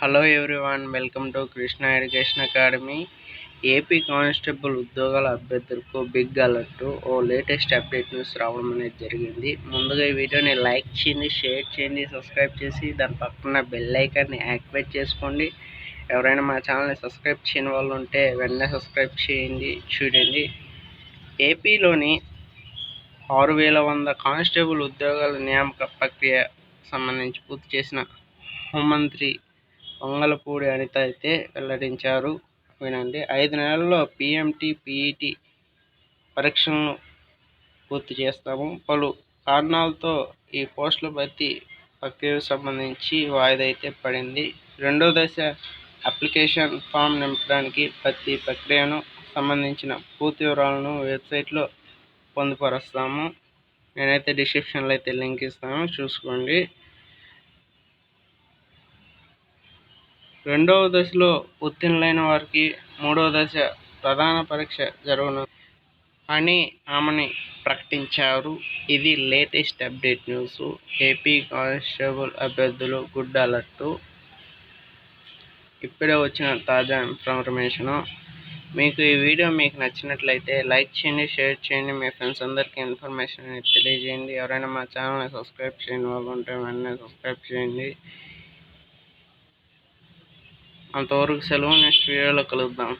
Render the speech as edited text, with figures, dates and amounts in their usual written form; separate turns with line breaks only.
Hello everyone, welcome to Krishna education academy. AP constable ఉద్యోగాల అభ్యర్థులకు big alert, latest update news రావడం అనేది జరిగింది. ముందుగా ఈ వీడియోని లైక్ చేయండి, షేర్ చేయండి, సబ్స్క్రైబ్ చేసి దాని పక్కన బెల్ ఐకాన్ని యాక్టివేట్ చేసుకోండి. ఎవరైనా మా ఛానల్ని సబ్స్క్రైబ్ చేయని వాళ్ళు ఉంటే వెంటనే సబ్స్క్రైబ్ చేయండి. చూడండి, ఏపీలోని 6100 కానిస్టేబుల్ ఉద్యోగాల నియామక ప్రక్రియ సంబంధించి పూర్తి చేసిన హోంమంత్రి వంగలపూడి అనిత అయితే వెల్లడించారు. వినండి. 5 నెలల్లో PMT, PET పరీక్షలను పూర్తి చేస్తాము. పలు కారణాలతో ఈ పోస్టుల భర్తీ ప్రక్రియకు సంబంధించి వాయిదా అయితే పడింది. రెండో దశ అప్లికేషన్ ఫామ్ నింపడానికి భర్తీ ప్రక్రియను సంబంధించిన పూర్తి వివరాలను వెబ్సైట్లో పొందుపరుస్తాము. నేనైతే డిస్క్రిప్షన్లో అయితే లింక్ ఇస్తాను, చూసుకోండి. రెండవ దశలో ఉత్తీర్ణులైన వారికి మూడవ దశ ప్రధాన పరీక్ష జరగను అని ఆమెని ప్రకటించారు. ఇది latest update news. AP constable అభ్యర్థులు గుడ్ అలర్ట్. ఇప్పుడే వచ్చిన తాజా ఇన్ఫర్మేషను. మీకు ఈ వీడియో నచ్చినట్లయితే లైక్ చేయండి, షేర్ చేయండి, మీ ఫ్రెండ్స్ అందరికీ ఇన్ఫర్మేషన్ తెలియజేయండి. ఎవరైనా మా ఛానల్ని సబ్స్క్రైబ్ చేయని వాళ్ళు ఉంటే వెంటనే సబ్స్క్రైబ్ చేయండి. అంతవరకు సెలవు. నెక్స్ట్ వీడియోలో కలుద్దాం.